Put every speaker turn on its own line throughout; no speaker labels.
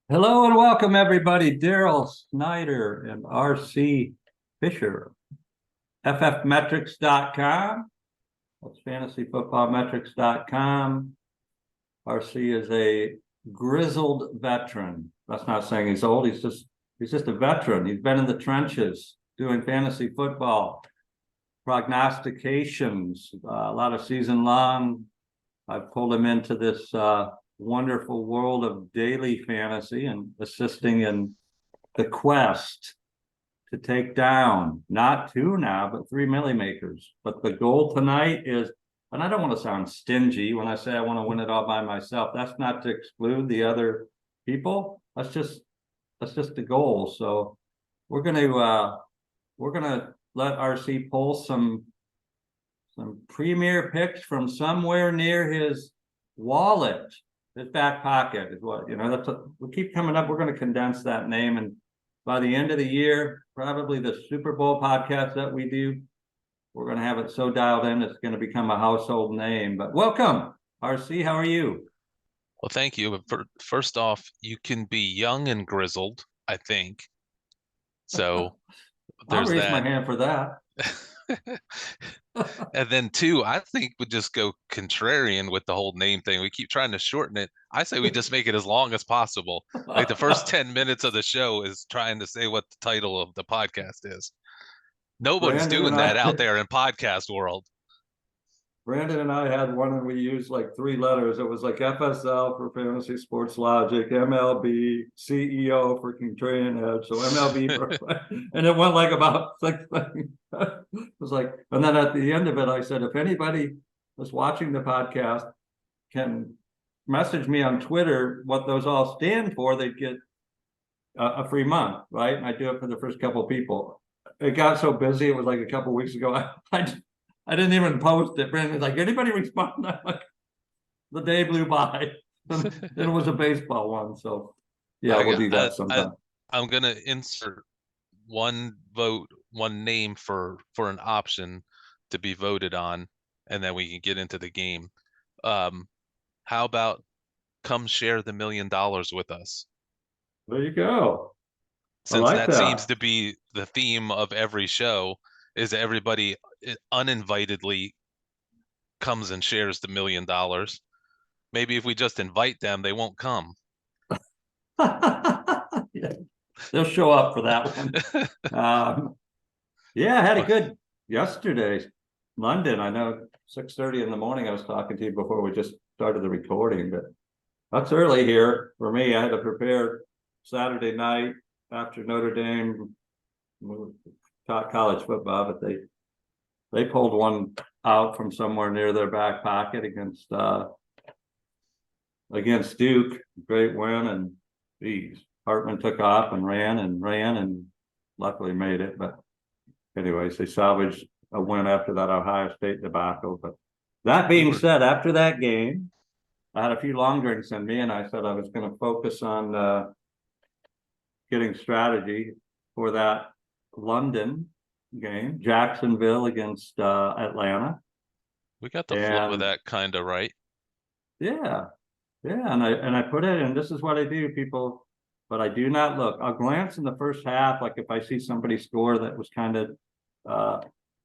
Hello and welcome, everybody. Daryl Snyder and R.C. Fischer, ffmetrics.com. That's fantasyfootballmetrics.com. R.C. is a grizzled veteran. That's not saying he's old. He's just a veteran. He's been in the trenches doing fantasy football, prognostications, a lot of season long. I've pulled him into this wonderful world of daily fantasy and assisting in the quest to take down not two now, but three milli makers. But the goal tonight is, and I don't want to sound stingy when I say I want to win it all by myself. That's not to exclude the other people. That's just the goal. So we're gonna let RC pull some premier picks from somewhere near his wallet. His back pocket is what, we keep coming up. We're going to condense that name. And by the end of the year, probably the Super Bowl podcast that we do, we're going to have it so dialed in, it's going to become a household name. But welcome, RC. How are you?
Well, thank you. But first off, you can be young and grizzled, I think. So
I'll
there's
raise my
that.
hand for that.
And then two, I think we just go contrarian with the whole name thing. We keep trying to shorten it. I say we just make it as long as possible. Like the first 10 minutes of the show is trying to say what the title of the podcast is. Nobody's
Brandon
doing
and
that
I
out there in podcast world.
Brandon and I had one and we used like three letters. It was like FSL for Fantasy Sports Logic, MLB, CEO for Contrarian Edge. So MLB for, and it went like about six things. It was like, and then at the end of it, I said, if anybody was watching the podcast can message me on Twitter what those all stand for, they'd get a free month, right? And I do it for the first couple of people. It got so busy. It was like a couple of weeks ago. I didn't even post it. Brandon's like, anybody respond? I'm like, the day blew by. And it was a baseball one. So yeah,
I
we'll
got
do that sometime.
I'm gonna insert one vote, one name for an option to be voted on, and then we can get into the game. How about come share the $1 million with us?
There you go. I
Since
like
that
that.
seems to be the theme of every show, is everybody uninvitedly comes and shares the $1 million. Maybe if we just invite them, they won't come.
Yeah, they'll show up for that one. Yeah, I had a good yesterday. London, I know 6:30 in the morning. I was talking to you before we just started the recording, but that's early here for me. I had to prepare Saturday night after Notre Dame taught college football, but they pulled one out from somewhere near their back pocket against Duke. Great win, and geez, Hartman took off and ran and luckily made it. But anyways, they salvaged a win after that Ohio State debacle. But that being said, after that game, I had a few long drinks in me, and I said I was going to focus on getting strategy for that London game, Jacksonville against Atlanta.
We got the flow of
And
that kind of right.
yeah, yeah, and I put it, and this is what I do, people, but I do not look. I'll glance in the first half, like if I see somebody score that was kind of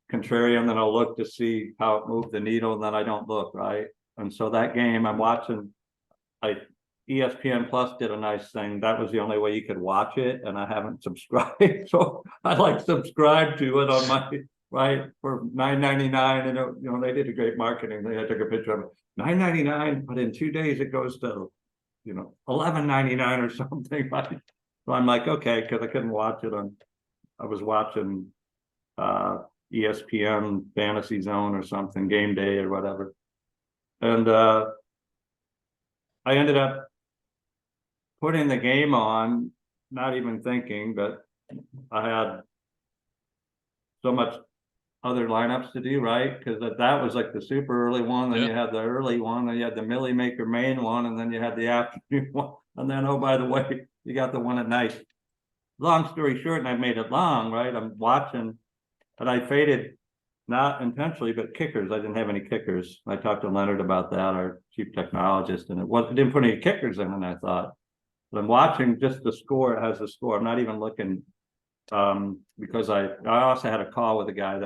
contrarian, then I'll look to see how it moved the needle, and then I don't look, right? And so that game I'm watching, ESPN Plus did a nice thing. That was the only way you could watch it, and I haven't subscribed, so I like subscribe to it on my right for $9.99, and they did a great marketing. They took a picture of it, $9.99, but in 2 days it goes to $11.99 or something. Right? So I'm like, okay, because I couldn't watch it on. I was watching ESPN Fantasy Zone or something, Game Day or whatever, and I ended up putting the game on, not even thinking, but I had so much other lineups to do, right? Because that was like the super early one, then you had the early one, then you had the Millie Maker main one, and then you had the afternoon one, and then oh by the way, you got the one at night. Long story short, and I made it long, right? I'm watching, and I faded not intentionally, but kickers. I didn't have any kickers. I talked to Leonard about that, our chief technologist, and it didn't put any kickers in, and I thought, But I'm watching just the score. It has the score. I'm not even looking because I also had a call with a guy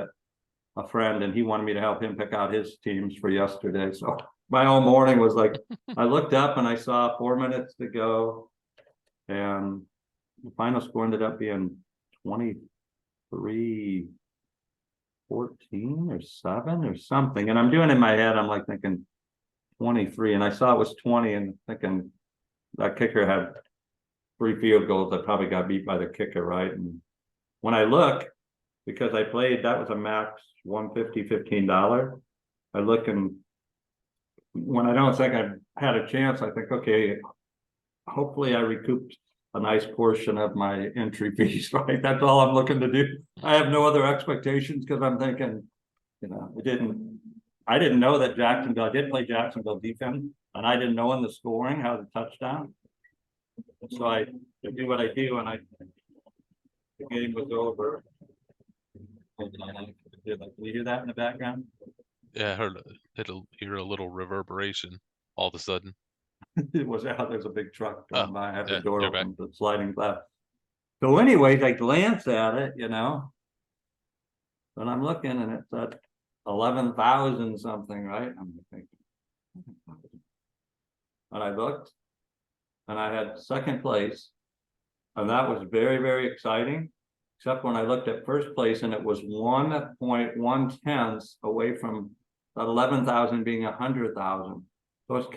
a friend, and he wanted me to help him pick out his teams for yesterday. So my whole morning was like, I looked up and I saw 4 minutes to go, and the final score ended up being 23-14 or 7 or something. And I'm doing in my head, I'm like thinking 23, and I saw it was 20 and thinking that kicker had 3 field goals. I probably got beat by the kicker, right? And when I look, because I played, that was a max $150, $15. I look, and when I don't think I've had a chance, I think, okay, hopefully I recouped a nice portion of my entry fees, right? That's all I'm looking to do. I have no other expectations because I'm thinking, I didn't know that Jacksonville, I did play Jacksonville defense, and I didn't know in the scoring how the touchdown. So I do what I do, and the game was over. And did you hear that in the background?
Yeah, I heard it'll hear a little reverberation all of a sudden.
It was out. There's a big truck going by. I have the door
you're back.
open, the sliding glass. So anyways, I glance at it, and I'm looking, and it's at 11,000 something, right? I'm thinking, and I looked, and I had second place, and that was very, very exciting. Except when I looked at first place, and it was 1.1 away from that 11,000 being 100,000. So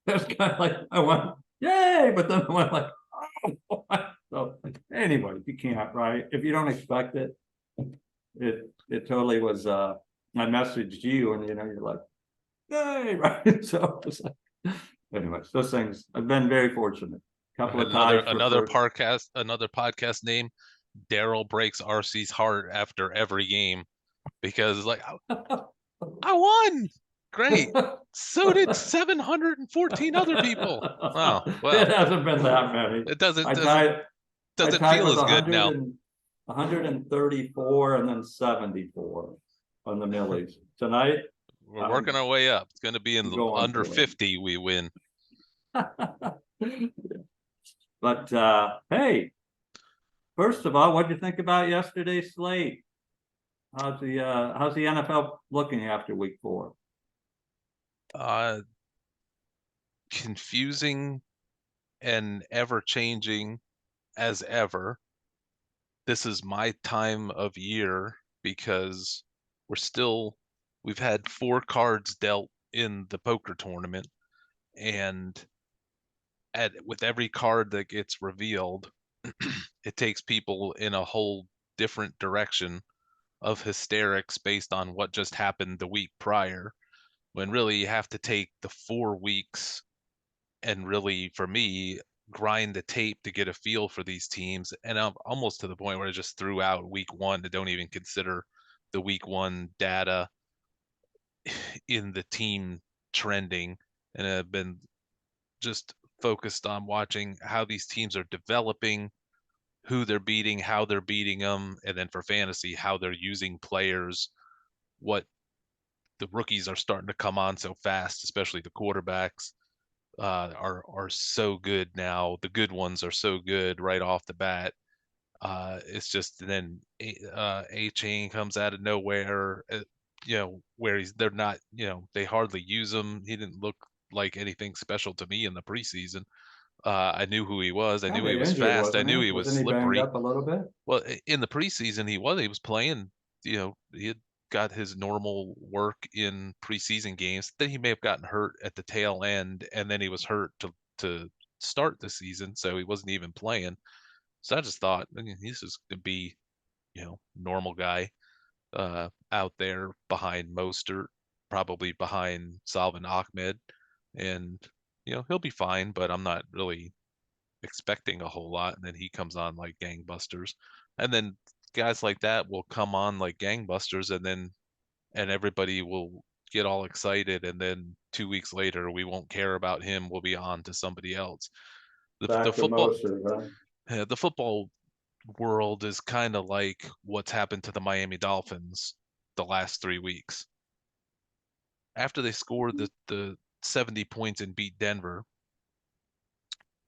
it's kind of like I went, yay! But then I went like, oh. So anyway, you can't, right? If you don't expect it, it totally was. I messaged you, and you're like, yay, right? So it's like, anyways, those things. I've been very fortunate. A couple of times.
Another podcast name. Daryl breaks RC's heart after every game because it's like I won. Great. So did 714 other people. Wow. Well,
it hasn't been that many.
It doesn't
I tied
feel
with
as good now.
134 and then 74 on the Millies. Tonight,
We're working our way up. It's going to be in under 50 we win.
But hey, first of all, what did you think about yesterday's slate? How's the NFL looking after week 4?
Confusing and ever changing as ever. This is my time of year because we've had 4 cards dealt in the poker tournament, and with every card that gets revealed, it takes people in a whole different direction of hysterics based on what just happened the week prior, when really you have to take the 4 weeks and really, for me, grind the tape to get a feel for these teams. And I'm almost to the point where I just threw out week 1 to don't even consider the week 1 data in the team trending, and I've been just focused on watching how these teams are developing, who they're beating, how they're beating them, and then for fantasy, how they're using players, what the rookies are starting to come on so fast, especially the quarterbacks are so good now. The good ones are so good right off the bat. It's just then A-Chain comes out of nowhere, where they're not, they hardly use him. He didn't look like anything special to me in the preseason. I knew who he was. I knew he was fast. I knew he was slippery.
Banged up a little bit?
Well, in the preseason, he was playing, he had got his normal work in preseason games. Then he may have gotten hurt at the tail end, and then he was hurt to start the season, so he wasn't even playing. So I just thought, he's just gonna be, normal guy out there behind Mostert, probably behind Salvin Ahmed, and he'll be fine. But I'm not really expecting a whole lot. And then he comes on like gangbusters, and then guys like that will come on like gangbusters, and everybody will get all excited, and then 2 weeks later we won't care about him. We'll be on to somebody else. The football the football world is kind of like what's happened to the Miami Dolphins the last 3 weeks. After they scored the 70 points and beat Denver,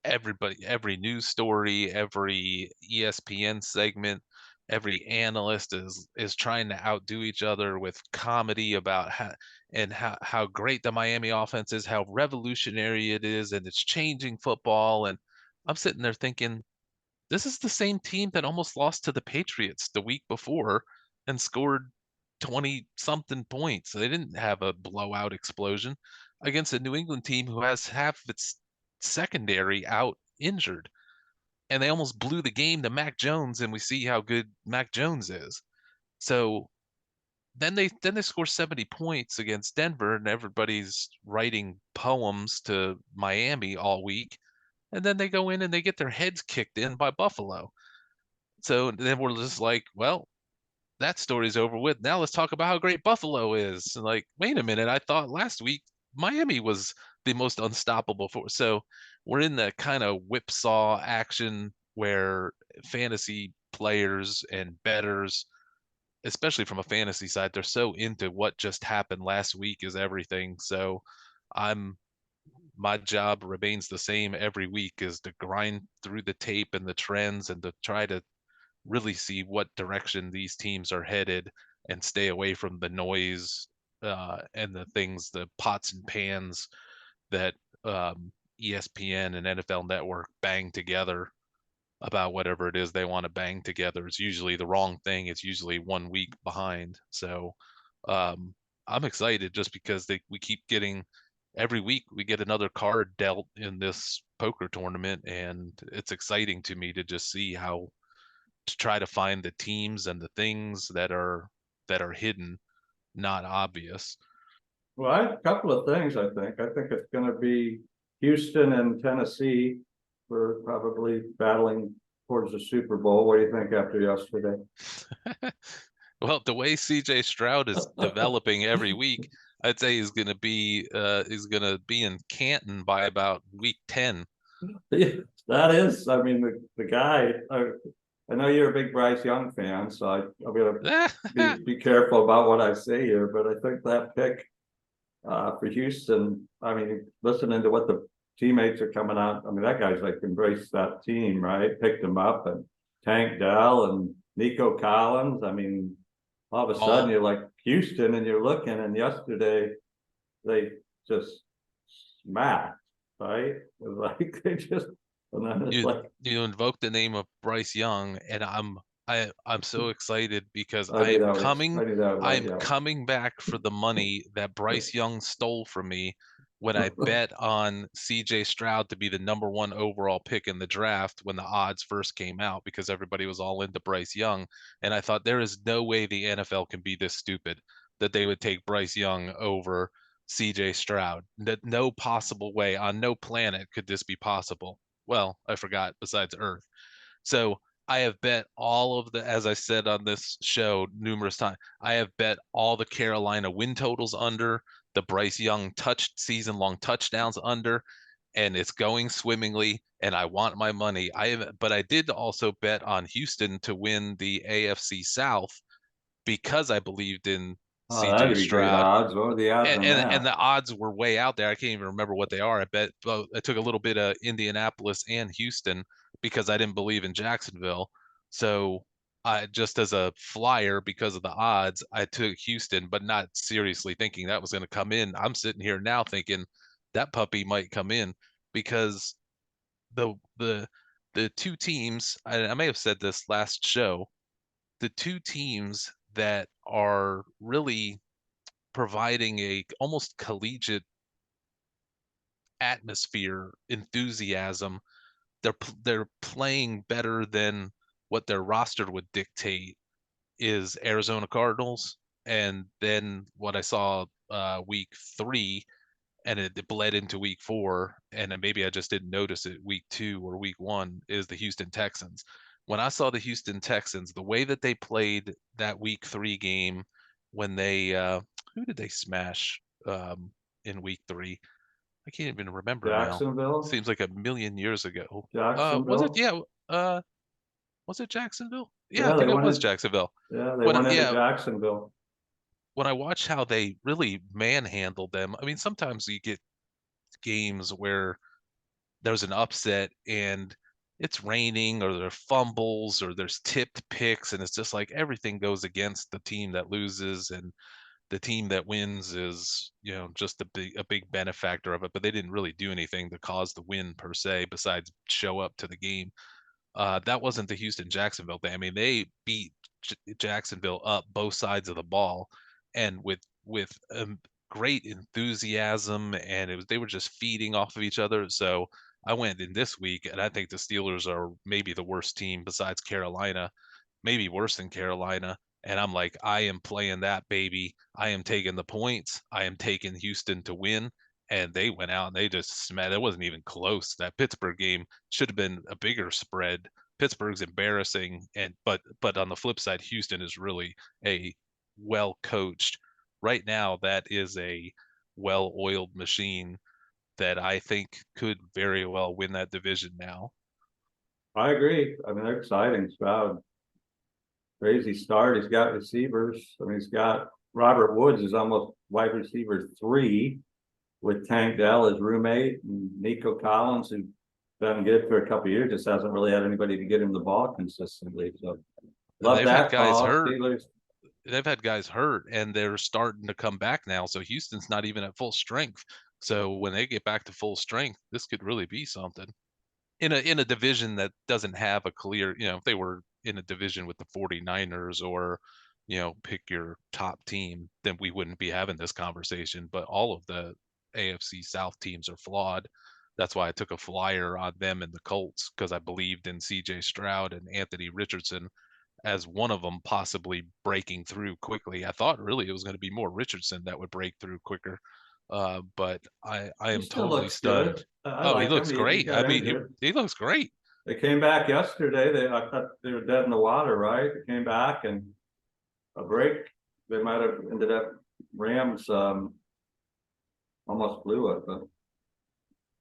everybody, every news story, every ESPN segment, every analyst is trying to outdo each other with comedy about how great the Miami offense is, how revolutionary it is, and it's changing football. And I'm sitting there thinking, this is the same team that almost lost to the Patriots the week before and scored 20 something points. They didn't have a blowout explosion against a New England team who has half of its secondary out injured. And they almost blew the game to Mac Jones, and we see how good Mac Jones is. So then they score 70 points against Denver, and everybody's writing poems to Miami all week. And then they go in and they get their heads kicked in by Buffalo. So then we're just like, well, that story's over with. Now let's talk about how great Buffalo is. And like, wait a minute, I thought last week Miami was the most unstoppable force. So we're in the kind of whipsaw action where fantasy players and bettors, especially from a fantasy side, they're so into what just happened last week is everything. So I'm my job remains the same every week, is to grind through the tape and the trends and to try to really see what direction these teams are headed and stay away from the noise and the things, the pots and pans that ESPN and NFL Network bang together about whatever it is they want to bang together. It's usually the wrong thing. It's usually 1 week behind. So um, I'm excited just because we keep getting, every week we get another card dealt in this poker tournament, and it's exciting to me to just see how to try to find the teams and the things that are hidden, not obvious.
Well, a couple of things, I think. I think it's gonna be Houston and Tennessee. We're probably battling towards the Super Bowl. What do you think after yesterday?
Well, the way CJ Stroud is developing every week, I'd say he's gonna be in Canton by about week 10.
Yeah, that is, I mean, the guy, I know you're a big Bryce Young fan, so I'm gonna be careful about what I say here, but I think that pick for Houston, I mean, listening to what the teammates are coming out, I mean, that guy's like embraced that team, right? Picked him up, and Tank Dell and Nico Collins. I mean, all of a sudden
All
you're like Houston and you're looking, and yesterday they just smacked, right? It was like they just, and then it's
you
like,
you invoke the name of Bryce Young, and I'm so excited because
I knew that was, I knew that was,
I'm
yeah.
coming back for the money that Bryce Young stole from me when I bet on CJ Stroud to be the #1 overall pick in the draft when the odds first came out, because everybody was all into Bryce Young. And I thought, there is no way the NFL can be this stupid that they would take Bryce Young over CJ Stroud. No possible way on no planet could this be possible. Well, I forgot, besides Earth. So I have bet all of the, as I said on this show numerous times, I have bet all the Carolina win totals under, the Bryce Young season long touchdowns under, and it's going swimmingly. And I want my money. But I did also bet on Houston to win the AFC South because I believed in
Oh,
CJ
that'd be great
Stroud,
odds. What are the odds on
and
that?
the odds were way out there. I can't even remember what they are. I bet I took a little bit of Indianapolis and Houston because I didn't believe in Jacksonville. So I just, as a flyer, because of the odds, I took Houston, but not seriously thinking that was going to come in. I'm sitting here now thinking that puppy might come in, because the the the two teams, I may have said this last show, the two teams that are really providing a almost collegiate atmosphere, enthusiasm. They're playing better than what their roster would dictate, is Arizona Cardinals, and then what I saw week 3, and it bled into week 4, and then maybe I just didn't notice it week 2 or week 1, is the Houston Texans. When I saw the Houston Texans, the way that they played that week 3 game, when they who did they smash in week 3? I can't even remember now.
Jacksonville?
Seems like a million years ago. Was it?
Jacksonville?
Yeah. Was it Jacksonville? Yeah, I
Yeah,
think it was Jacksonville.
they went into
Yeah,
Jacksonville.
when I watch how they really manhandled them. I mean, sometimes you get games where there's an upset and it's raining or there are fumbles or there's tipped picks, and it's just like everything goes against the team that loses, and the team that wins is, just a big benefactor of it, but they didn't really do anything to cause the win per se besides show up to the game. That wasn't the Houston Jacksonville thing. I mean, they beat Jacksonville up both sides of the ball, and with great enthusiasm, and they were just feeding off of each other. So I went in this week, and I think the Steelers are maybe the worst team besides Carolina, maybe worse than Carolina. And I'm like, I am playing that baby. I am taking the points. I am taking Houston to win. And they went out and they just smashed. It wasn't even close. That Pittsburgh game should have been a bigger spread. Pittsburgh's embarrassing, and but on the flip side, Houston is really a well coached. Right now, that is a well-oiled machine that I think could very well win that division now.
I agree. I mean, they're exciting. Stroud, crazy start. He's got receivers. I mean, he's got Robert Woods is almost wide receiver 3 with Tank Dell as roommate, and Nico Collins, who's been good for a couple of years, just hasn't really had anybody to get him the ball consistently. So love
They've had
that
guys
call.
hurt.
Steelers.
They've had guys hurt, and they're starting to come back now. So Houston's not even at full strength. So when they get back to full strength, this could really be something in a division that doesn't have a clear, if they were in a division with the 49ers or, pick your top team, then we wouldn't be having this conversation. But all of the AFC South teams are flawed. That's why I took a flyer on them and the Colts, because I believed in CJ Stroud and Anthony Richardson as one of them possibly breaking through quickly. I thought really it was going to be more Richardson that would break through quicker. But I
He
am
still
totally
looks good.
stunned.
I
Oh, he
like him.
looks
He
great. I
got
mean,
injured.
he looks great.
They came back yesterday. I thought they were dead in the water, right? They came back and a break. They might have ended up Rams almost blew it, but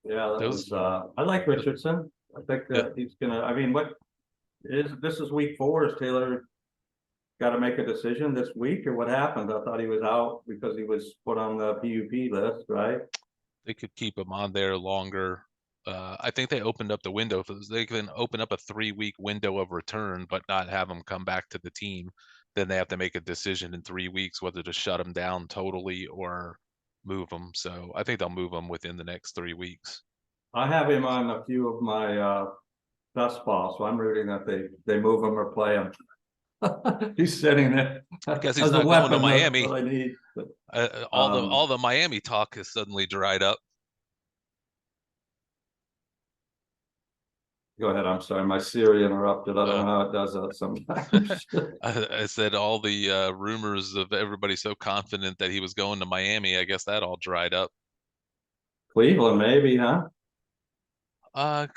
yeah, that
Those,
was I like Richardson. I think
uh,
that he's gonna, I mean, this is week 4. Is Taylor got to make a decision this week, or what happened? I thought he was out because he was put on the PUP list, right?
they could keep him on there longer. I think they opened up the window for they can open up a 3-week window of return, but not have him come back to the team. Then they have to make a decision in 3 weeks whether to shut him down totally or move him. So I think they'll move him within the next 3 weeks.
I have him on a few of my best balls, so I'm rooting that they move him or play him. He's sitting there
Because he's
as a
not going to
weapon
Miami.
that I need.
All the Miami talk has suddenly dried up.
Go ahead. I'm sorry. My Siri interrupted. I don't
Uh,
know how it does that sometimes.
I said all the rumors of everybody so confident that he was going to Miami. I guess that all dried up.
Cleveland, maybe, huh?
I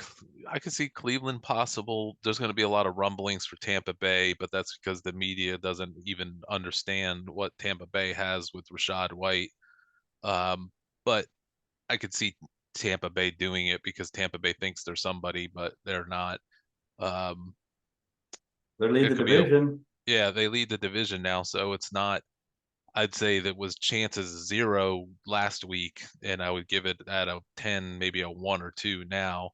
could see Cleveland possible. There's going to be a lot of rumblings for Tampa Bay, but that's because the media doesn't even understand what Tampa Bay has with Rashad White. But I could see Tampa Bay doing it because Tampa Bay thinks they're somebody, but they're not. Um,
They lead
it
the
could be
division.
yeah, they lead the division now, so it's not. I'd say that was chances 0 last week, and I would give it at a 10, maybe a 1 or 2 now.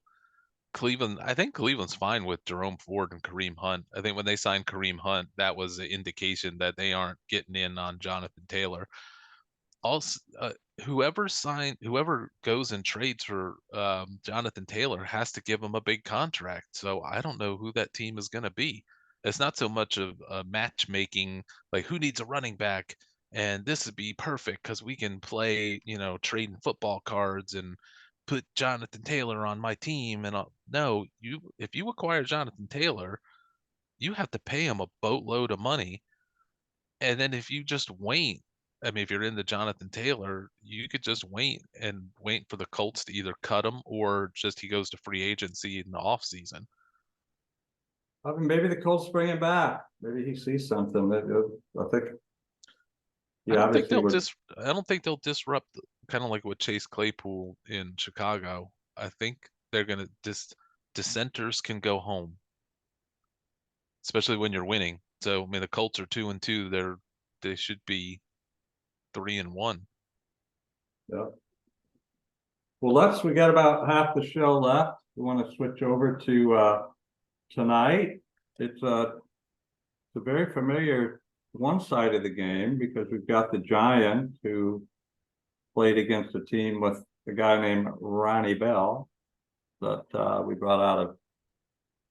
I think Cleveland's fine with Jerome Ford and Kareem Hunt. I think when they signed Kareem Hunt, that was an indication that they aren't getting in on Jonathan Taylor. Also, whoever goes and trades for Jonathan Taylor has to give him a big contract. So I don't know who that team is going to be. It's not so much of a matchmaking, like who needs a running back, and this would be perfect because we can play, trading football cards and put Jonathan Taylor on my team. And no, if you acquire Jonathan Taylor, you have to pay him a boatload of money, and then if you just wait, I mean, if you're into Jonathan Taylor, you could just wait for the Colts to either cut him or just he goes to free agency in the off season.
I mean, maybe the Colts bring him back. Maybe he sees something. I think. Yeah, obviously
I don't think they'll disrupt, kind of like with Chase Claypool in Chicago. I think they're gonna dissenters can go home, especially when you're winning. So I mean, the Colts are 2-2. They should be 3-1.
Yeah. Well, we got about half the show left. We want to switch over to tonight. It's a very familiar one side of the game because we've got the Giants who played against a team with a guy named Ronnie Bell that we brought out of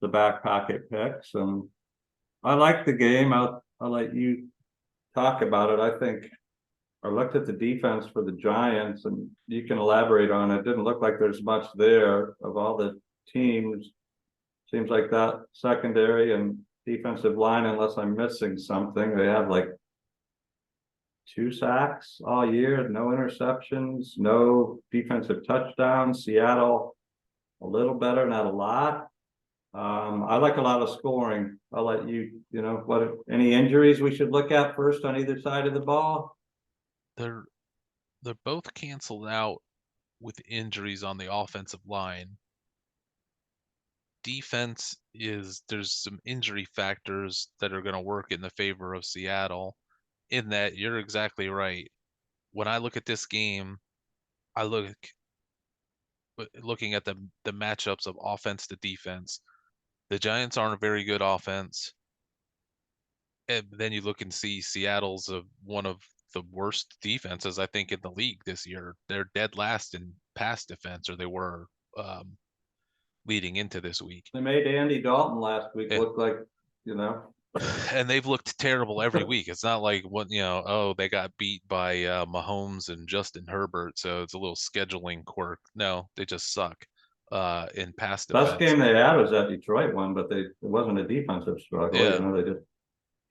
the back pocket picks. And I like the game. I'll let you talk about it. I think I looked at the defense for the Giants, and you can elaborate on it. It didn't look like there's much there of all the teams. Seems like that secondary and defensive line, unless I'm missing something, they have like 2 sacks all year, no interceptions, no defensive touchdowns. Seattle, a little better, not a lot. I like a lot of scoring. I'll let you, any injuries we should look at first on either side of the ball?
They're both canceled out with injuries on the offensive line. Defense there's some injury factors that are going to work in the favor of Seattle, in that you're exactly right. When I look at this game, I looking at the matchups of offense to defense. The Giants aren't a very good offense. And then you look and see Seattle's one of the worst defenses, I think, in the league this year. They're dead last in pass defense, or they were leading into this week.
They made Andy Dalton last week
Yeah.
look like,
And they've looked terrible every week. It's not like they got beat by Mahomes and Justin Herbert, so it's a little scheduling quirk. No, they just suck in pass defense.
Best game they had was that Detroit one, but it wasn't a defensive struggle.
Yeah.
They just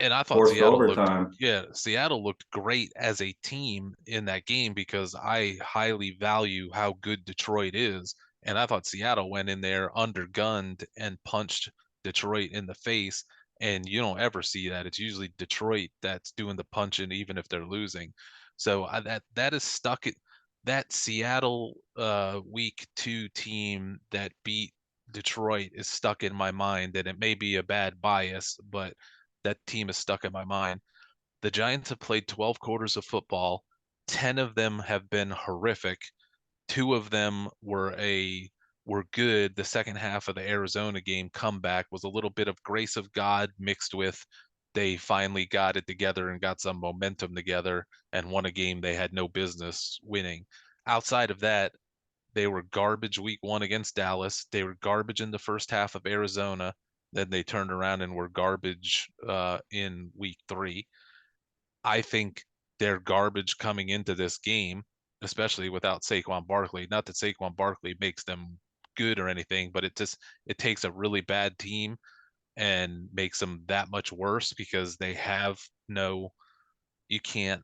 and I thought
Seattle
Seattle looked great as a team in that game because I highly value how good Detroit is. And I thought Seattle went in there undergunned and punched Detroit in the face. And you don't ever see that. It's usually Detroit that's doing the punching, even if they're losing. So that is stuck. That Seattle week 2 team that beat Detroit is stuck in my mind. And it may be a bad bias, but that team is stuck in my mind. The Giants have played 12 quarters of football. 10 of them have been horrific. 2 of them were good. The second half of the Arizona game comeback was a little bit of grace of God mixed with they finally got it together and got some momentum together and won a game they had no business winning. Outside of that, they were garbage week 1 against Dallas. They were garbage in the first half of Arizona. Then they turned around and were garbage in week 3. I think they're garbage coming into this game, especially without Saquon Barkley. Not that Saquon Barkley makes them good or anything, but it takes a really bad team and makes them that much worse because they have you can't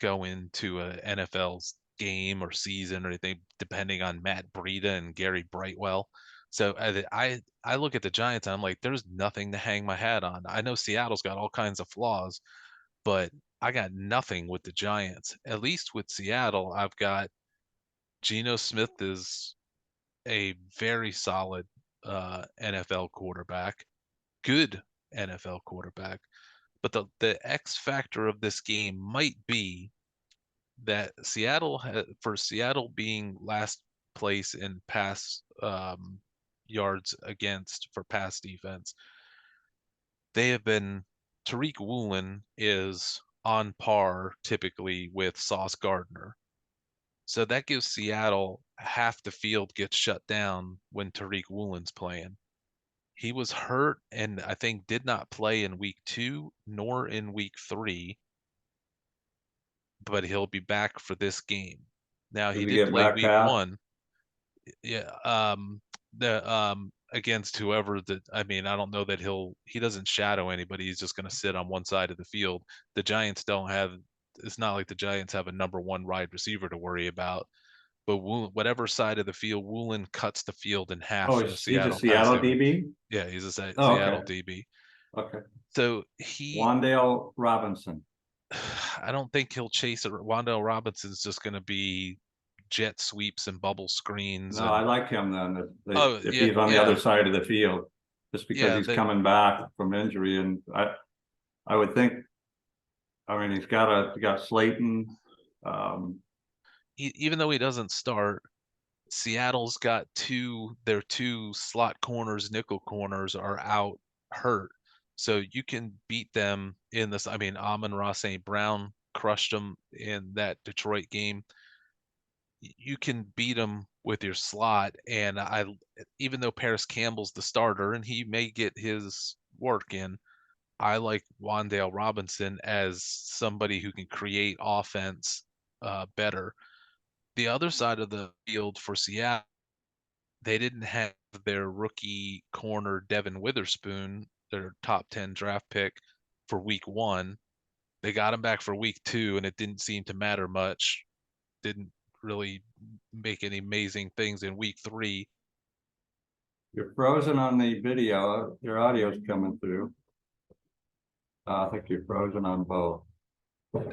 go into a NFL's game or season or anything depending on Matt Breida and Gary Brightwell. So I look at the Giants and I'm like, there's nothing to hang my hat on. I know Seattle's got all kinds of flaws, but I got nothing with the Giants. At least with Seattle, I've got Geno Smith is a very solid NFL quarterback, good NFL quarterback. But the X factor of this game might be that for Seattle being last place in pass yards against for pass defense, they have been Tariq Woolen is on par typically with Sauce Gardner. So that gives Seattle half the field gets shut down when Tariq Woolen's playing. He was hurt and I think did not play in week 2 nor in week 3, but he'll be back for this game. Now he did play week 1. Yeah, against whoever I don't know that he doesn't shadow anybody. He's just going to sit on one side of the field. The Giants it's not like the Giants have a number 1 wide receiver to worry about. But whatever side of the field, Woolen cuts the field in half.
Oh, he's a Seattle DB?
Yeah, he's a Seattle DB.
Okay.
So
Wan'Dale Robinson.
I don't think he'll chase it. Wan'Dale Robinson's just going to be jet sweeps and bubble screens.
No, I like him then. If
yeah,
he's on the other side of the field, just because he's coming back from injury, and I would think. He's got Slayton.
Even though he doesn't start, Seattle's got their two slot corners, nickel corners are out hurt. So you can beat them in this. I mean, Amon-Ra St. Brown crushed them in that Detroit game. You can beat them with your slot. And even though Paris Campbell's the starter and he may get his work in, I like Wan'Dale Robinson as somebody who can create offense better. The other side of the field for Seattle, they didn't have their rookie corner Devin Witherspoon, their top 10 draft pick, for week 1. They got him back for week 2, and it didn't seem to matter much. Didn't really make any amazing things in week 3.
You're frozen on the video. Your audio's coming through. I think you're frozen on both.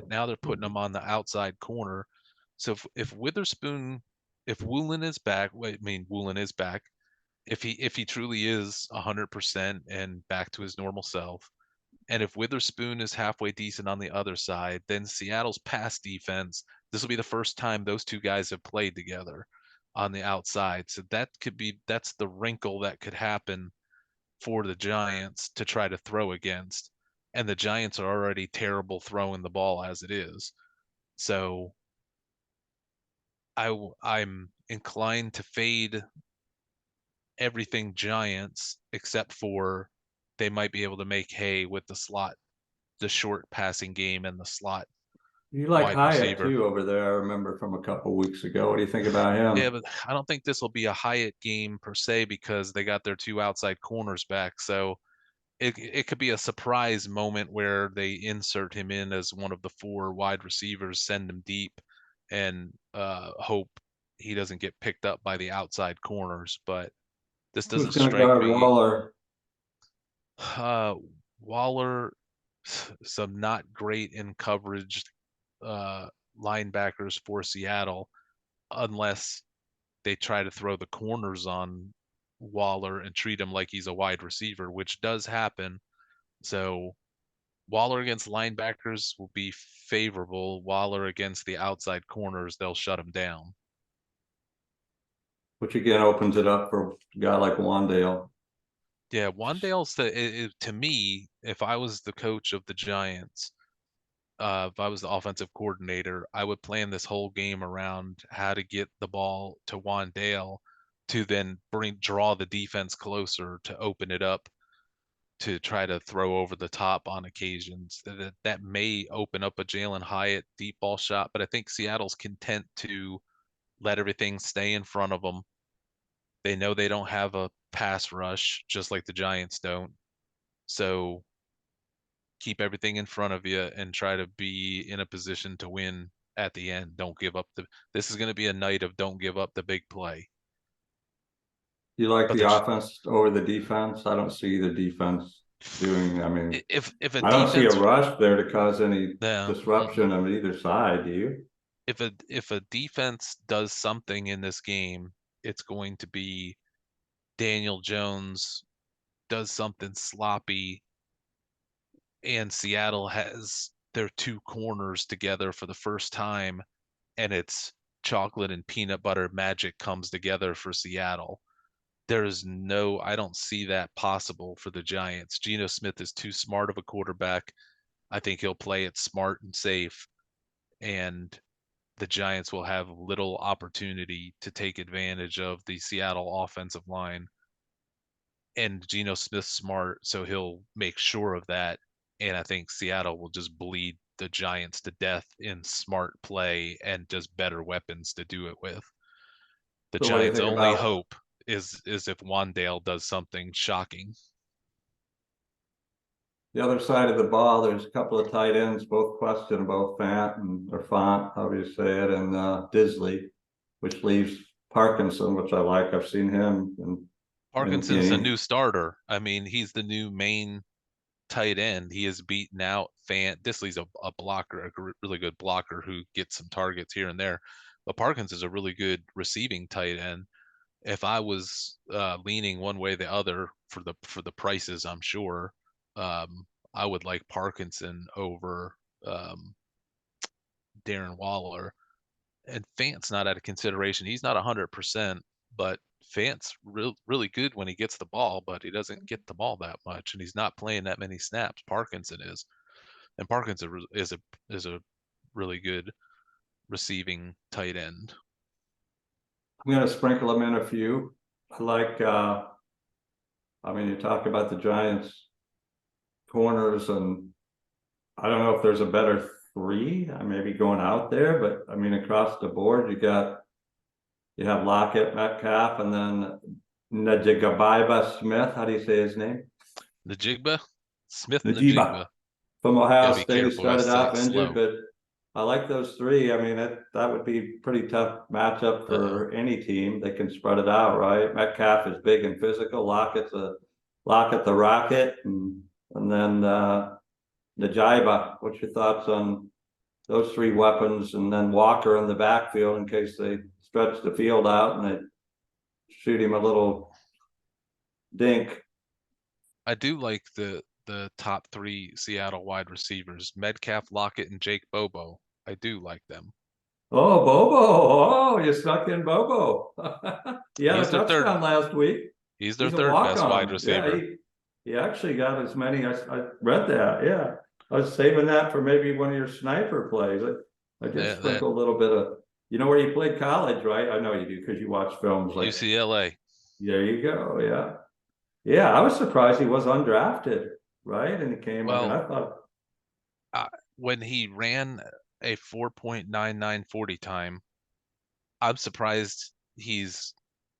Now they're putting him on the outside corner. So if Witherspoon, if Woolen is back, Woolen is back. If he truly is 100% and back to his normal self, and if Witherspoon is halfway decent on the other side, then Seattle's pass defense, this will be the first time those two guys have played together on the outside. So that's the wrinkle that could happen for the Giants to try to throw against. And the Giants are already terrible throwing the ball as it is. So I'm inclined to fade everything Giants except for they might be able to make hay with the short passing game and the slot
You like
wide
Hyatt
receiver.
too over there. I remember from a couple weeks ago. What do you think about him?
Yeah, but I don't think this will be a Hyatt game per se because they got their two outside corners back. So it could be a surprise moment where they insert him in as one of the 4 wide receivers, send him deep, and hope he doesn't get picked up by the outside corners. But this
Who's
doesn't
going to
strike
guard
me.
Waller?
Waller, some not great in coverage linebackers for Seattle, unless they try to throw the corners on Waller and treat him like he's a wide receiver, which does happen. So Waller against linebackers will be favorable. Waller against the outside corners, they'll shut him down.
Which again opens it up for a guy like Wandale.
Yeah, Wandale's to me, if I was the coach of the Giants, if I was the offensive coordinator, I would plan this whole game around how to get the ball to Wandale to then draw the defense closer to open it up to try to throw over the top on occasions. That may open up a Jalen Hyatt deep ball shot, but I think Seattle's content to let everything stay in front of them. They know they don't have a pass rush, just like the Giants don't. So keep everything in front of you and try to be in a position to win at the end. Don't give up this is going to be a night of don't give up the big play.
You like
But
the offense over the defense? I don't see the defense doing. I mean,
if a
I don't see a
defense,
rush there to cause any
yeah,
disruption on either side. Do you?
if a defense does something in this game, it's going to be Daniel Jones does something sloppy and Seattle has their 2 corners together for the first time and it's chocolate and peanut butter magic comes together for Seattle. I don't see that possible for the Giants. Geno Smith is too smart of a quarterback. I think he'll play it smart and safe, and the Giants will have little opportunity to take advantage of the Seattle offensive line. And Geno Smith's smart, so he'll make sure of that. And I think Seattle will just bleed the Giants to death in smart play and just better weapons to do it with. The
So what do you
Giants'
think
only
about
hope is if Wandale does something shocking.
the other side of the ball? There's a couple of tight ends, both questionable, Font, however you say it, and Disley, which leaves Parkinson, which I like. I've seen him in
Parkinson's the
games.
new starter. I mean, he's the new main tight end. He has beaten out Fant. Disley's a blocker, really good blocker who gets some targets here and there. But Parkins is a really good receiving tight end. If I was leaning one way or the other for the prices, I'm sure I would like Parkinson over Darren Waller. and Fant's not out of consideration. He's not 100%, but Fant's really good when he gets the ball, but he doesn't get the ball that much, and he's not playing that many snaps. Parkinson is, and Parkinson is a really good receiving tight end.
I'm gonna sprinkle them in a few. I like, I mean, you talk about the Giants corners, and I don't know if there's a better three. I may be going out there, but I mean, across the board, you have Lockett, Metcalf, and then Najigabaiba Smith. How do you say his name?
Najigba, Smith
Najiba
Najigba.
from Ohio
Gotta be
State. He
careful. I
started
say
off
it
injured,
slow.
but I like those three. I mean, that would be pretty tough matchup
Uh-oh.
for any team. They can spread it out, right? Metcalf is big and physical. Lockett the Rocket, and then Najiba. What's your thoughts on those three weapons, and then Walker in the backfield in case they stretch the field out and they shoot him a little dink?
I do like the top three Seattle wide receivers, Metcalf, Lockett, and Jake Bobo. I do like them.
Oh, Bobo! Oh, you snuck in Bobo. He had
He's
a
their third.
touchdown last week.
He's their
He's a
third
walk
best wide
on. Yeah,
receiver.
he actually got as many. I read that. Yeah, I was saving that for maybe one of your sniper plays. I just
The
sprinkle a little bit of. You know where you played college, right? I know you do because you watch films. Like,
UCLA.
there you go. Yeah, yeah. I was surprised he was undrafted, right? And he came. I mean,
Well,
I thought.
uh, when he ran a 4.9940 time, I'm surprised he's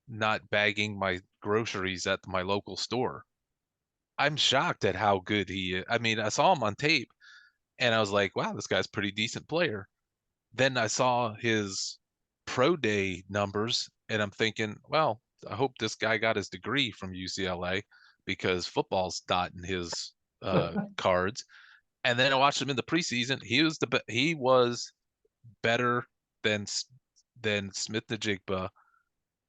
not bagging my groceries at my local store. I'm shocked at how good he is. I mean, I saw him on tape and I was like, wow, this guy's a pretty decent player. Then I saw his pro day numbers and I'm thinking, well, I hope this guy got his degree from UCLA because football's not in his cards. And then I watched him in the preseason. He was better than Smith Najigba,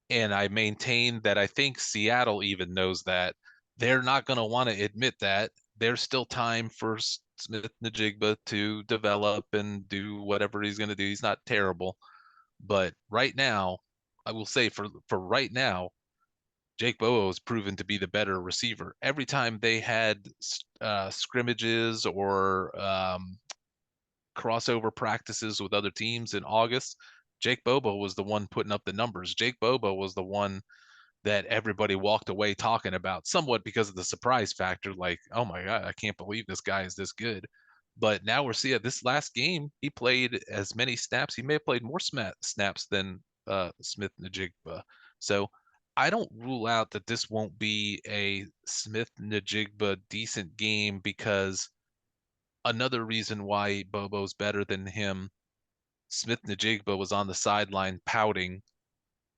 and I maintain that I think Seattle even knows that. They're not going to want to admit that. There's still time for Smith Najigba to develop and do whatever he's going to do. He's not terrible, but right now, I will say for right now, Jake Bobo has proven to be the better receiver. Every time they had scrimmages or crossover practices with other teams in August, Jake Bobo was the one putting up the numbers. Jake Bobo was the one that everybody walked away talking about, somewhat because of the surprise factor. Like, oh my God, I can't believe this guy is this good. But now we're seeing this last game, he played as many snaps. He may have played more snaps than Smith Najigba. So I don't rule out that this won't be a Smith Najigba decent game because another reason why Bobo's better than him, Smith Najigba was on the sideline pouting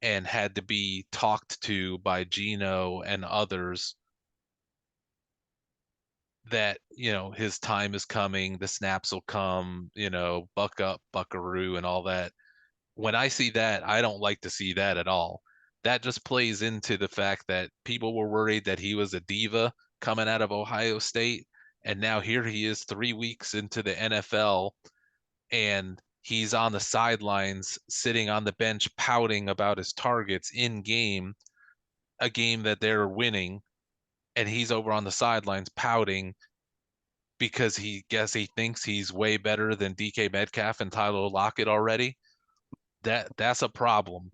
and had to be talked to by Gino and others that, his time is coming, the snaps will come, buck up, buckaroo, and all that. When I see that, I don't like to see that at all. That just plays into the fact that people were worried that he was a diva coming out of Ohio State. And now here he is 3 weeks into the NFL and he's on the sidelines sitting on the bench pouting about his targets in game, a game that they're winning, and he's over on the sidelines pouting because he thinks he's way better than DK Metcalf and Tyler Lockett already. That's a problem.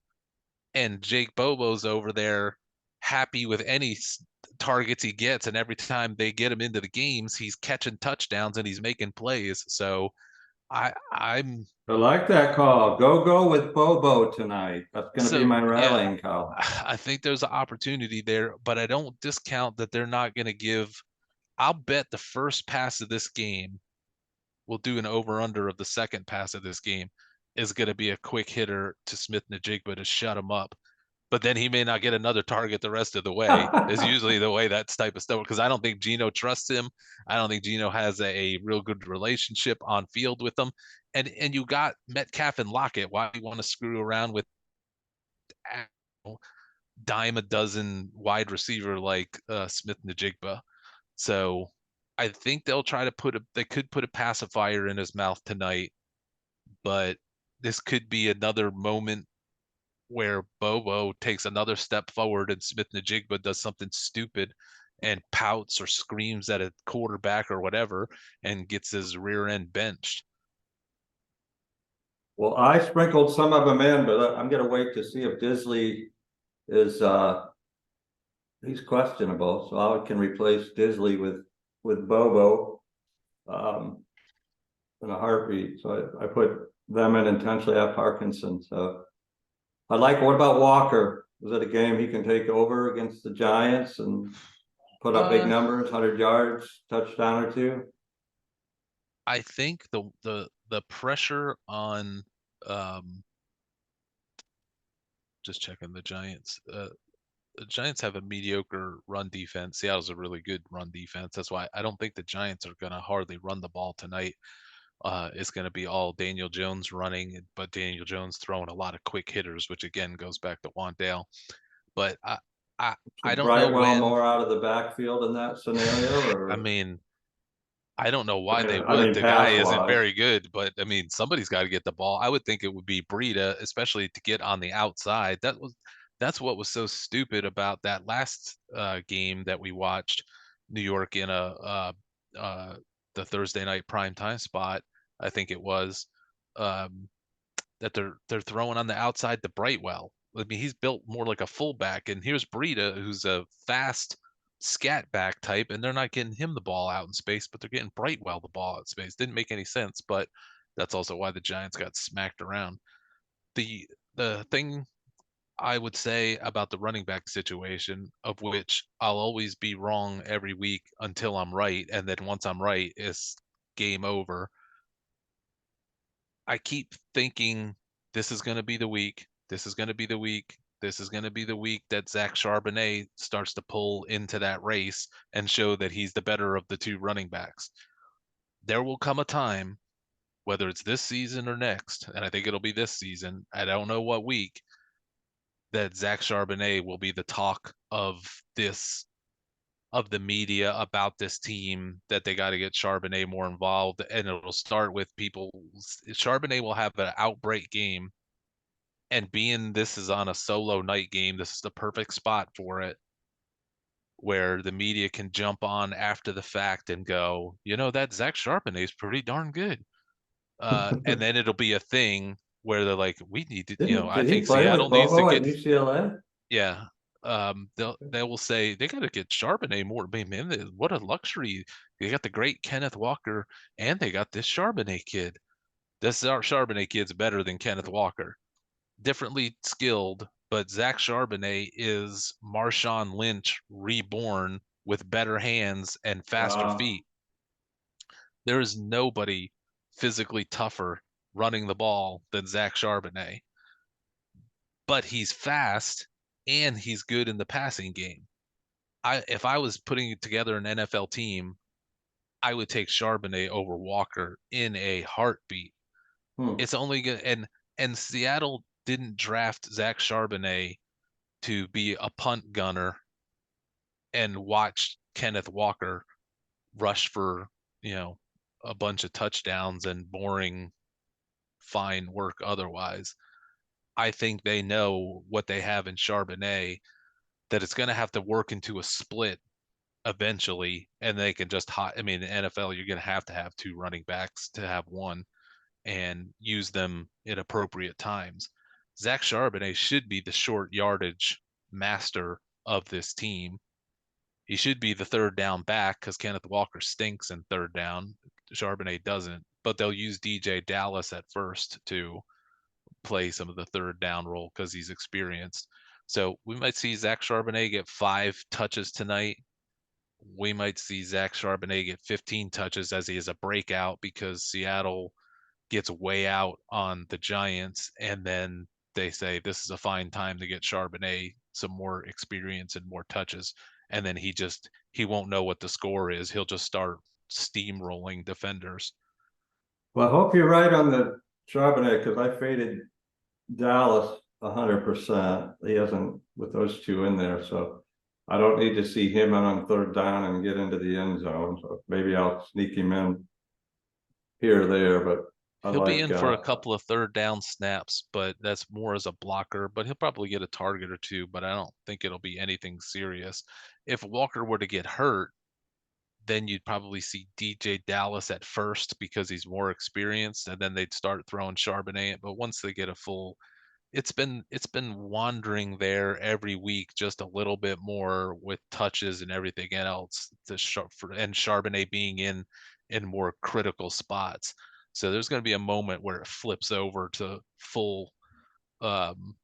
And Jake Bobo's over there happy with any targets he gets, and every time they get him into the games, he's catching touchdowns and he's making plays. So I'm
I like that call. Go with Bobo tonight. That's going to be
so
my
yeah,
rallying call.
I think there's an opportunity there, but I don't discount that they're not going to give. I'll bet the first pass of this game, we'll do an over under of the second pass of this game, is going to be a quick hitter to Smith Najigba to shut him up. But then he may not get another target the rest of the way, is usually the way that type of stuff. Because I don't think Gino trusts him. I don't think Gino has a real good relationship on field with them. And you got Metcalf and Lockett. Why do you want to screw around with dime a dozen wide receiver like Smith Najigba? So I think they'll try to they could put a pacifier in his mouth tonight, but this could be another moment where Bobo takes another step forward and Smith-Njigba does something stupid and pouts or screams at a quarterback or whatever and gets his rear end benched.
Well, I sprinkled some of them in, but I'm gonna wait to see if Disley is, he's questionable, so I can replace Disley with Bobo. In a heartbeat, so I put them in intentionally at Parkinson, so. What about Walker? Is it a game he can take over against the Giants and put up big numbers, 100 yards, touchdown or two?
I think the pressure on just checking the Giants. The Giants have a mediocre run defense. Seattle's a really good run defense. That's why I don't think the Giants are going to hardly run the ball tonight. It's going to be all Daniel Jones running, but Daniel Jones throwing a lot of quick hitters, which again goes back to Wandale. But I don't know
Brightwell
when.
more out of the backfield in that scenario, or
I mean, I don't know why they would.
I mean,
The guy isn't
pass-wise.
very good, but I mean, somebody's got to get the ball. I would think it would be Breida, especially to get on the outside. That's what was so stupid about that last game that we watched, New York in the Thursday night prime time spot. I think it was that they're throwing on the outside to Brightwell. I mean, he's built more like a fullback, and here's Breida, who's a fast scat back type, and they're not getting him the ball out in space, but they're getting Brightwell the ball out in space. Didn't make any sense, but that's also why the Giants got smacked around. The thing I would say about the running back situation, of which I'll always be wrong every week until I'm right, and then once I'm right, it's game over. I keep thinking this is going to be the week. This is going to be the week. This is going to be the week that Zach Charbonnet starts to pull into that race and show that he's the better of the two running backs. There will come a time, whether it's this season or next, and I think it'll be this season, I don't know what week, that Zach Charbonnet will be the talk of the media about this team, that they got to get Charbonnet more involved, and it'll start with people. Charbonnet will have an outbreak game, and being this is on a solo night game, this is the perfect spot for it, where the media can jump on after the fact and go, that Zach Charbonnet is pretty darn good. And then it'll be a thing where they're like, we need to, I
Did he
think
play
Seattle
with
needs to
Bobo at
get,
UCLA?
yeah. They will say they got to get Charbonnet more. Man, what a luxury! They got the great Kenneth Walker, and they got this Charbonnet kid. This Charbonnet kid's better than Kenneth Walker. Differently skilled, but Zach Charbonnet is Marshawn Lynch reborn with better hands and faster feet. There is nobody physically tougher running the ball than Zach Charbonnet, but he's fast and he's good in the passing game. If I was putting together an NFL team, I would take Charbonnet over Walker in a heartbeat. It's only good, and Seattle didn't draft Zach Charbonnet to be a punt gunner and watch Kenneth Walker rush for, a bunch of touchdowns and boring fine work otherwise. I think they know what they have in Charbonnet, that it's going to have to work into a split eventually, and they can just I mean, the NFL, you're going to have two running backs to have one and use them at appropriate times. Zach Charbonnet should be the short yardage master of this team. He should be the third down back because Kenneth Walker stinks in third down. Charbonnet doesn't, but they'll use DJ Dallas at first to play some of the third down role because he's experienced. So we might see Zach Charbonnet get 5 touches tonight. We might see Zach Charbonnet get 15 touches as he is a breakout because Seattle gets way out on the Giants, and then they say this is a fine time to get Charbonnet some more experience and more touches, and then he won't know what the score is. He'll just start steamrolling defenders.
Well, I hope you're right on the Charbonnet, because I faded Dallas 100%. He hasn't, with those two in there, so I don't need to see him on third down and get into the end zone. So maybe I'll sneak him in here or there, but I
He'll be
like,
in for a couple of third down snaps, but that's more as a blocker, but he'll probably get a target or two, but I don't think it'll be anything serious. If Walker were to get hurt, then you'd probably see DJ Dallas at first because he's more experienced, and then they'd start throwing Charbonnet. But once they get a full, it's been wandering there every week, just a little bit more with touches and everything else. And Charbonnet being in more critical spots. So there's going to be a moment where it flips over to full um,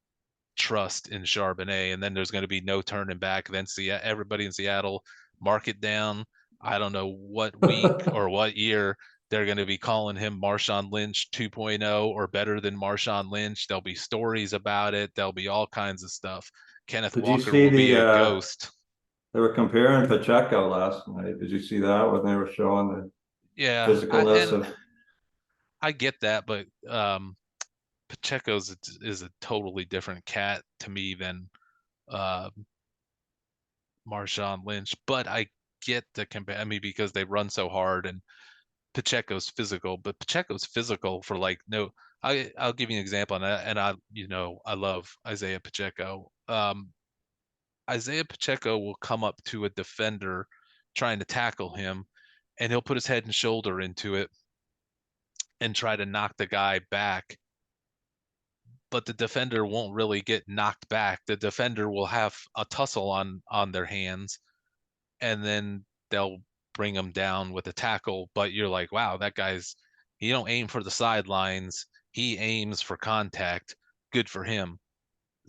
trust in Charbonnet, and then there's going to be no turning back. Then see everybody in Seattle mark it down. I don't know what week or what year they're going to be calling him Marshawn Lynch 2.0 or better than Marshawn Lynch. There'll be stories about it. There'll be all kinds of stuff. Kenneth
did you
Walker
see
will be a
the,
ghost.
they were comparing Pacheco last night. Did you see that when they were showing the
Yeah,
physicalness of?
I get that, but Pacheco's is a totally different cat to me than uh, Marshawn Lynch. But I get the compare. I mean, because they run so hard and Pacheco's physical, but Pacheco's physical for like no. I'll give you an example, and I love Isaiah Pacheco. Isaiah Pacheco will come up to a defender trying to tackle him, and he'll put his head and shoulder into it and try to knock the guy back. But the defender won't really get knocked back. The defender will have a tussle on their hands, and then they'll bring him down with a tackle. But you're like, wow, that guy's he don't aim for the sidelines. He aims for contact. Good for him.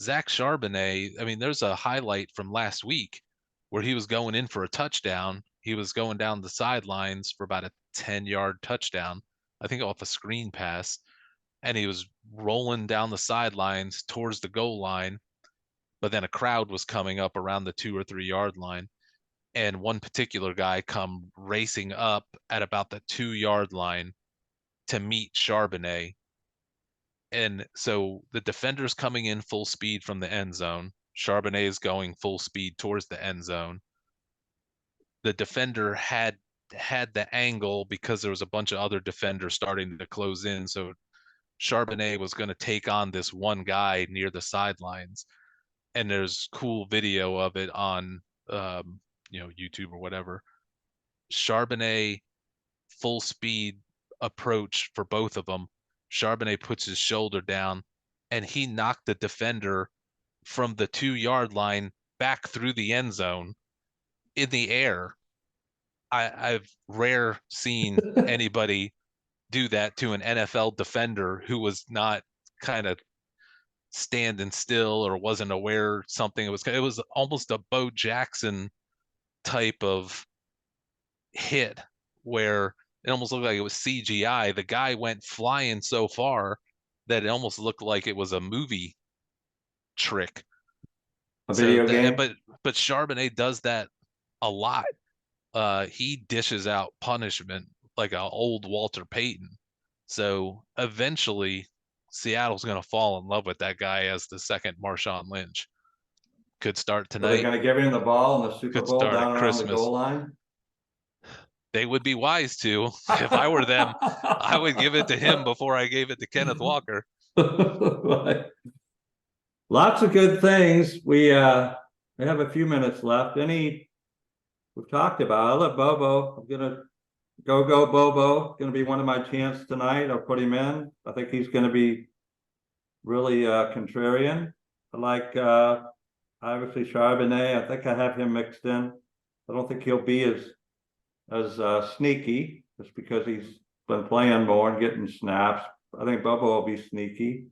Zach Charbonnet, I mean, there's a highlight from last week where he was going in for a touchdown. He was going down the sidelines for about a 10-yard touchdown, I think off a screen pass, and he was rolling down the sidelines towards the goal line, but then a crowd was coming up around the 2 or 3 yard line, and one particular guy come racing up at about the 2 yard line to meet Charbonnet. And so the defender's coming in full speed from the end zone. Charbonnet is going full speed towards the end zone. The defender had the angle because there was a bunch of other defenders starting to close in. So Charbonnet was going to take on this one guy near the sidelines. And there's cool video of it on YouTube or whatever. Charbonnet full speed approach for both of them. Charbonnet puts his shoulder down, and he knocked the defender from the 2 yard line back through the end zone in the air. I've rare seen anybody do that to an NFL defender who was not kind of standing still or wasn't aware something. It was almost a Bo Jackson type of hit where it almost looked like it was CGI. The guy went flying so far that it almost looked like it was a movie trick.
A
So
video game?
but Charbonnet does that a lot. He dishes out punishment like an old Walter Payton. So eventually Seattle's going to fall in love with that guy as the second Marshawn Lynch. Could start
Are they
tonight,
going to give him the ball in the Super
could
Bowl
start at
down around the
Christmas.
goal line?
They would be wise to. If I were them, I would give it to him before I gave it to Kenneth Walker.
Lots of good things. We have a few minutes left. We've talked about. I'll let Bobo. I'm gonna go Bobo. Gonna be one of my chants tonight. I'll put him in. I think he's gonna be really contrarian. I like obviously Charbonnet. I think I have him mixed in. I don't think he'll be as sneaky just because he's been playing more and getting snaps. I think Bobo will be sneaky.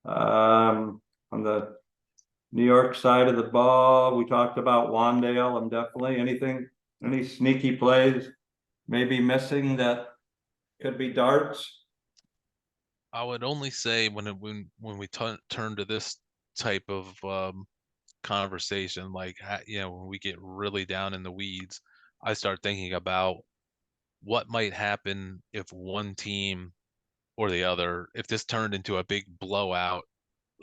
On the New York side of the ball, we talked about Wandale. I'm definitely any sneaky plays maybe missing that could be darts.
I would only say when we turn to this type of conversation, like when we get really down in the weeds, I start thinking about what might happen if one team or the other, if this turned into a big blowout,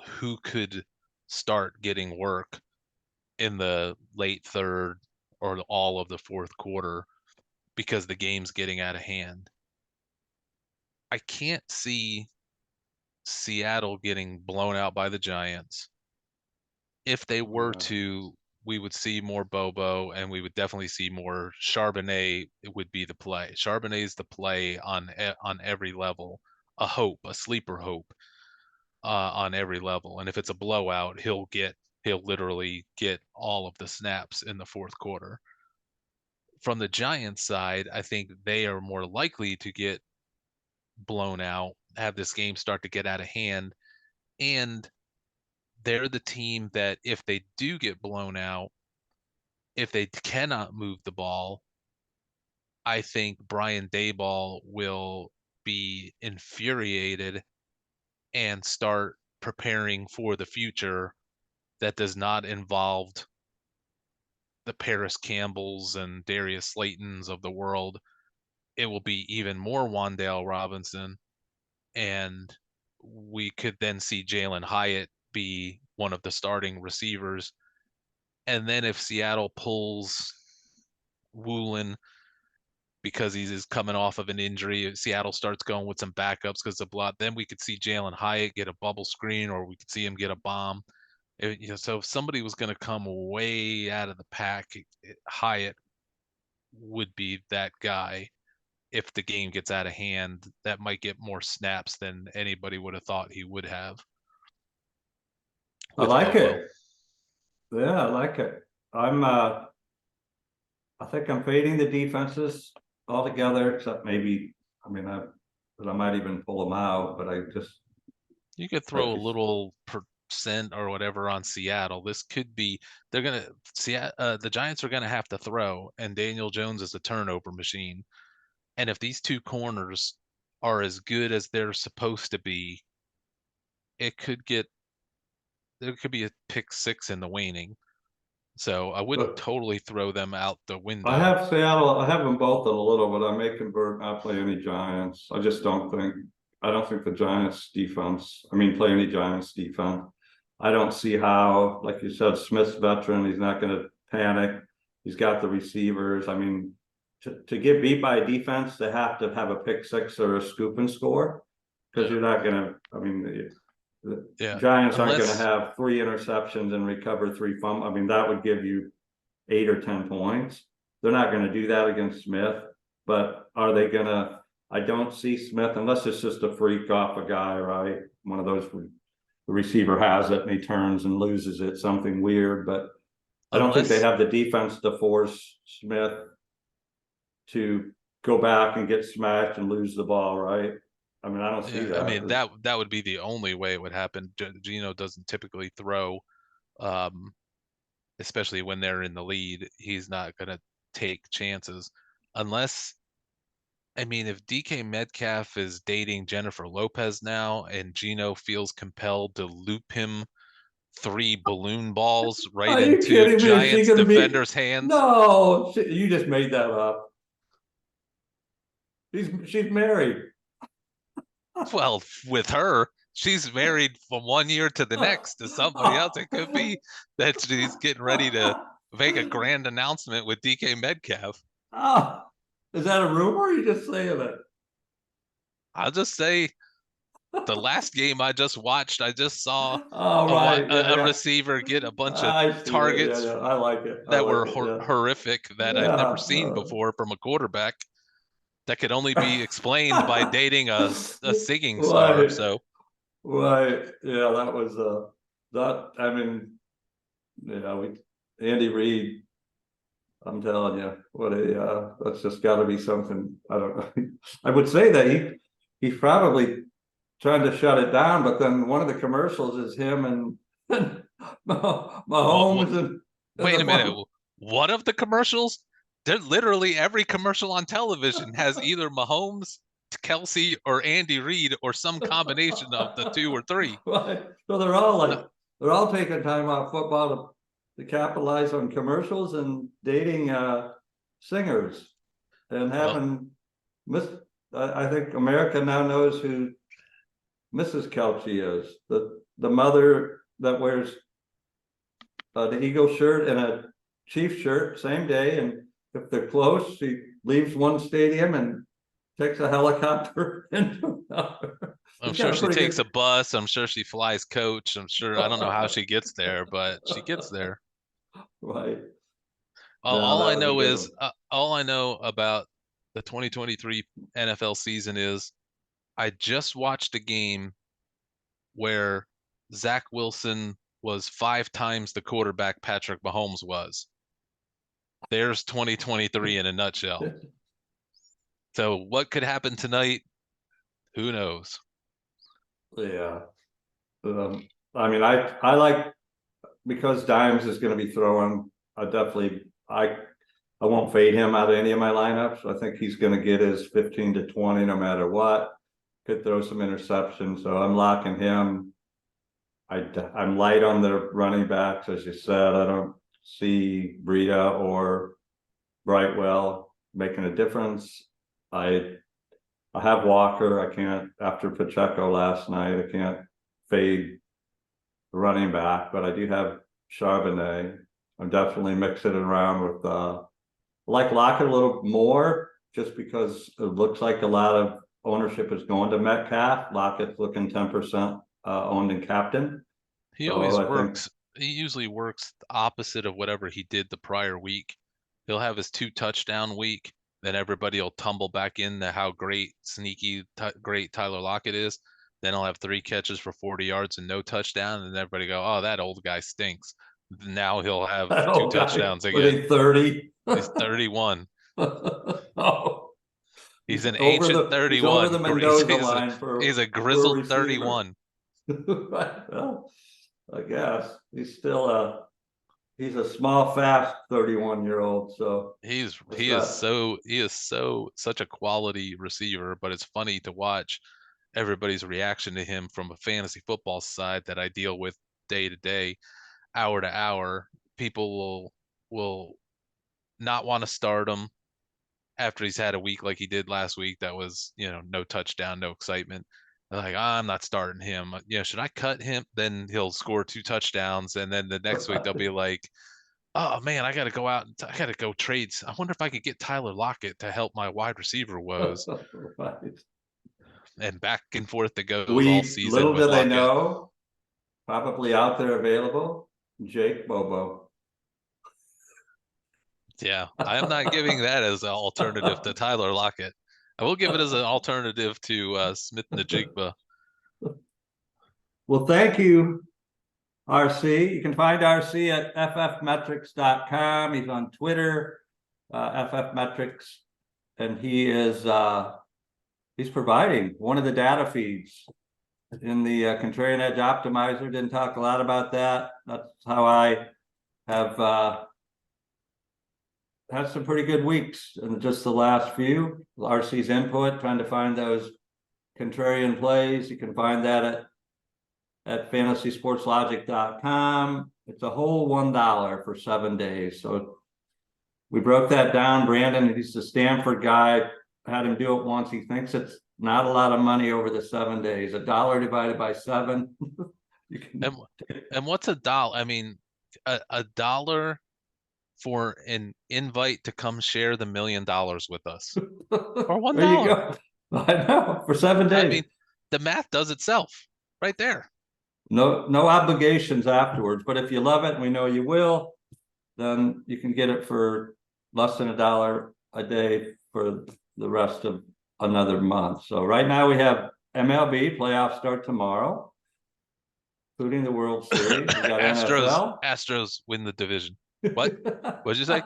who could start getting work in the late third or all of the fourth quarter because the game's getting out of hand. I can't see Seattle getting blown out by the Giants. If they were
Yeah.
to, we would see more Bobo, and we would definitely see more Charbonnet. It would be the play. Charbonnet is the play on every level, a hope, a sleeper hope on every level. And if it's a blowout, he'll literally get all of the snaps in the fourth quarter. From the Giants side, I think they are more likely to get blown out, have this game start to get out of hand, and they're the team that if they do get blown out, if they cannot move the ball, I think Brian Daboll will be infuriated and start preparing for the future that does not involve the Paris Campbells and Darius Slaytons of the world. It will be even more Wan'Dale Robinson, and we could then see Jalen Hyatt be one of the starting receivers. And then if Seattle pulls Woolen because he's coming off of an injury, Seattle starts going with some backups because of blood, then we could see Jalen Hyatt get a bubble screen, or we could see him get a bomb. So if somebody was going to come way out of the pack, Hyatt would be that guy. If the game gets out of hand, that might get more snaps than anybody would have thought he would have
I
with
like
Bobo.
it. Yeah, I like it. I think I'm fading the defenses altogether, except maybe, I mean, but I might even pull them out, but I just,
You could
like,
throw a little percent or whatever on Seattle. This could be the Giants are gonna have to throw, and Daniel Jones is a turnover machine. And if these two corners are as good as they're supposed to be, it could get there could be a pick six in the waning. So I wouldn't
but
totally throw them out the
I
window.
have Seattle, I have them both in a little, but I may convert, not play any Giants. I don't think the Giants defense, I mean, play any Giants defense. I don't see how, like you said, Smith's veteran, he's not gonna panic. He's got the receivers. I mean, to get beat by a defense, they have to have a pick six or a scoop and score. Cause you're not gonna, I mean, the
Yeah,
Giants aren't gonna
unless
have 3 interceptions and recover 3 fumbles. I mean, that would give you 8 or 10 points. They're not gonna do that against Smith, but are they gonna? I don't see Smith unless it's just a freak off a guy, right? One of those, the receiver has it and he turns and loses it, something weird, but I don't think they
unless
have the defense to force Smith to go back and get smashed and lose the ball, right? I mean, I don't see
yeah, I mean
that.
that would be the only way it would happen. Gino doesn't typically throw, um, especially when they're in the lead. He's not gonna take chances unless I mean, if DK Metcalf is dating Jennifer Lopez now and Gino feels compelled to loop him 3 balloon balls right
Are you
into
kidding me? Is she
Giants
gonna be?
defenders' hands,
No, you just made that up. She's married.
well, with her, she's married from one year to the next to somebody else. It could be that she's getting ready to make a grand announcement with DK Metcalf.
Oh, is that a rumor? Or are you just saying it?
I'll just say the last game I just watched, I just saw
Oh, right. Yeah,
a
yeah.
receiver get a bunch of
I see that. Yeah,
targets
yeah. I like it. I
that were
like it. Yeah.
horrific that I've never
Yeah.
seen before from a quarterback that could only be explained by dating a singing star.
Right.
So
Right. Yeah, that was that, I mean, yeah, Andy Reid, I'm telling you, what a that's just gotta be something. I don't know. I would say that he's probably trying to shut it down, but then one of the commercials is him and
what,
Mahomes and
wait
the
a minute.
one.
One of the commercials, they're literally every commercial on television has either Mahomes, Kelsey, or Andy Reid or some combination of the two or three.
Right. So they're all taking time off football to capitalize on commercials and dating singers and
Well,
having miss. I think America now knows who Mrs. Kelce is, the mother that wears the Eagle shirt and a Chief shirt same day, and if they're close, she leaves one stadium and takes a helicopter.
I'm sure she takes a bus. I'm sure she flies coach. I'm sure, I don't know how she gets there, but she gets there.
Right.
All
No,
I
that was a
know
good
is,
one.
all I know about the 2023 NFL season is I just watched a game where Zach Wilson was 5 times the quarterback Patrick Mahomes was. There's 2023 in a nutshell. So what could happen tonight? Who knows?
Yeah. I mean, I like, because Dimes is going to be throwing, I won't fade him out of any of my lineups. I think he's going to get his 15 to 20 no matter what. Could throw some interceptions, so I'm locking him. I'm light on the running backs, as you said. I don't see Breida or Brightwell making a difference. I have Walker. I can't, after Pacheco last night, I can't fade the running back, but I do have Charbonnet. I'm definitely mixing it around with like Lockett a little more, just because it looks like a lot of ownership is going to Metcalf. Lockett's looking 10% owned and captain.
He
So
always
I think
works. He usually works the opposite of whatever he did the prior week. He'll have his 2 touchdown week, then everybody will tumble back into how great, great Tyler Lockett is. Then he'll have 3 catches for 40 yards and no touchdown, and everybody go, "Oh, that old guy stinks." Now he'll have
that
two
old guy
touchdowns
was
again.
he 30.
He's 31.
Oh,
He's an
over
ancient
he's over the
31.
Mendoza
He's a,
line
he's a
for a
grizzled
receiver.
31.
Well, I guess he's still he's a small, fast 31-year-old. So it's
He is
not.
so such a quality receiver, but it's funny to watch everybody's reaction to him from a fantasy football side that I deal with day to day, hour to hour. People will not want to start him after he's had a week like he did last week. That was, no touchdown, no excitement. They're like, I'm not starting him. Should I cut him? Then he'll score 2 touchdowns, and then the next week they'll be like, oh man, I got to go out and I got to go trades. I wonder if I could get Tyler Lockett to help my wide receiver woes.
Right.
And back and forth it goes all
We
season
little
with
do they
Lockett.
know, probably out there available, Jake Bobo.
Yeah, I am not giving that as an alternative to Tyler Lockett. I will give it as an alternative to Smith Najigba.
Well, thank you, RC. You can find RC at ffmetrics.com. He's on Twitter, ffmetrics, and he's providing one of the data feeds in the Contrarian Edge Optimizer. Didn't talk a lot about that. That's how I have had some pretty good weeks in just the last few. RC's input, trying to find those contrarian plays. You can find that at fantasysportslogic.com. It's a whole $1 for 7 days. So we broke that down. Brandon, he's the Stanford guy, had him do it once. He thinks it's not a lot of money over the 7 days. $1 divided by 7. You can...
And what's a dollar? I mean, a dollar for an invite to come share the $1 million with us for $1.
There you go. I know, for 7 days.
I mean, the math does itself right there.
No obligations afterwards, but if you love it, and we know you will, then you can get it for less than $1 a day for the rest of another month. So right now we have MLB playoffs start tomorrow, including the World Series. We got NFL.
Astros win the division. What? What'd you say?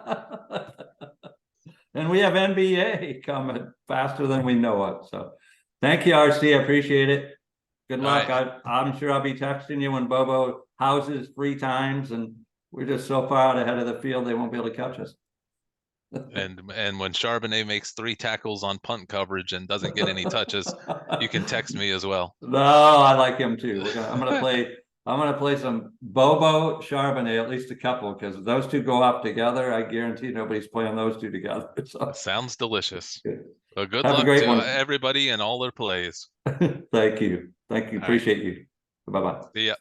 And we have NBA coming faster than we know it. So thank you, RC. I appreciate it. Good luck.
Right.
I'm sure I'll be texting you when Bobo houses 3 times, and we're just so far out ahead of the field, they won't be able to catch us.
And when Charbonnet makes 3 tackles on punt coverage and doesn't get any touches, you can text me as well.
No, I like him too. I'm gonna play some Bobo Charbonnet, at least a couple, because if those two go up together, I guarantee nobody's playing those two together. So
Sounds delicious. Well, good
have a
luck
great
to
one.
everybody and all their plays.
Thank you.
All right.
Appreciate you. Bye-bye.
See ya.